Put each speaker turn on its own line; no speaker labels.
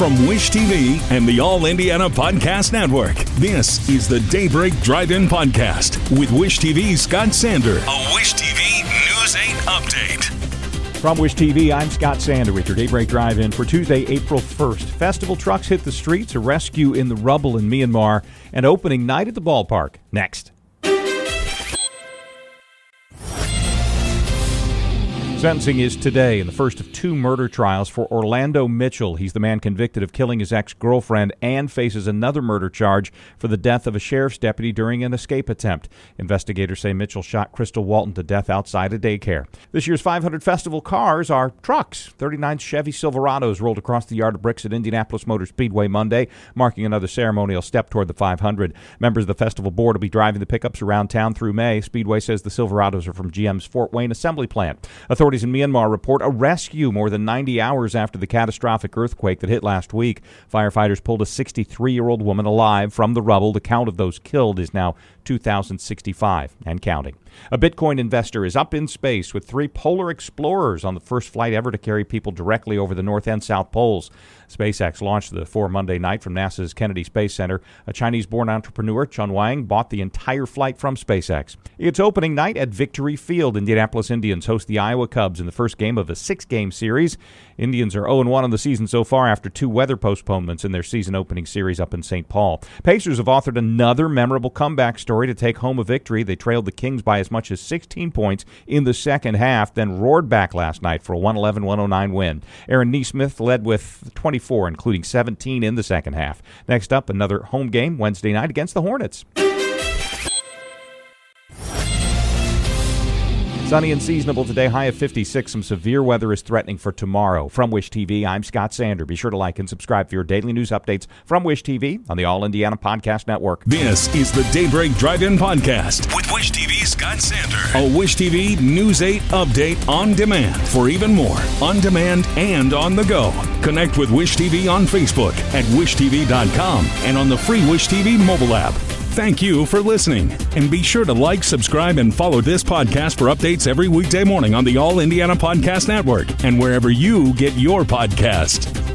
From Wish TV and the All Indiana Podcast Network, this is the Daybreak Drive-In Podcast with Wish TV's Scott Sander. A Wish TV News 8 update.
From Wish TV, I'm Scott Sander with your Daybreak Drive-In for Tuesday, April 1st. Festival trucks hit the streets, a rescue in the rubble in Myanmar, and opening night at the ballpark. Next. Sentencing is today in the first of two murder trials for Orlando Mitchell. He's the man convicted of killing his ex-girlfriend and faces another murder charge for the death of a sheriff's deputy during an escape attempt. Investigators say Mitchell shot Crystal Walton to death outside a daycare. This year's 500 festival cars are trucks. 39 Chevy Silverados rolled across the yard of bricks at Indianapolis Motor Speedway Monday, marking another ceremonial step toward the 500. Members of the festival board will be driving the pickups around town through May. Speedway says the Silverados are from GM's Fort Wayne assembly plant. Authorities in Myanmar report a rescue more than 90 hours after the catastrophic earthquake that hit last week. Firefighters pulled a 63-year-old woman alive from the rubble. The count of those killed is now 2,065 and counting. A Bitcoin investor is up in space with 3 polar explorers on the first flight ever to carry people directly over the North and South Poles. SpaceX launched the 4 Monday night from NASA's Kennedy Space Center. A Chinese-born entrepreneur, Chun Wang, bought the entire flight from SpaceX. It's opening night at Victory Field. Indianapolis Indians host the Iowa Cubs in the first game of a 6-game series. Indians are 0-1 on the season so far after 2 weather postponements in their season-opening series up in St. Paul. Pacers have authored another memorable comeback story to take home a victory. They trailed the Kings by as much as 16 points in the second half, then roared back last night for a 111-109 win. Aaron Nesmith led with 24, including 17 in the second half. Next up, another home game Wednesday night against the Hornets. Sunny and seasonable today, high of 56. Some severe weather is threatening for tomorrow. From Wish TV, I'm Scott Sander. Be sure to like and subscribe for your daily news updates from Wish TV on the All Indiana Podcast Network.
This is the Daybreak Drive-In Podcast with Wish TV's Scott Sander. A Wish TV News 8 update on demand. For even more, on demand and on the go. Connect with Wish TV on Facebook at wishtv.com and on the free Wish TV mobile app. Thank you for listening, and be sure to like, subscribe, and follow this podcast for updates every weekday morning on the All Indiana Podcast Network and wherever you get your podcast.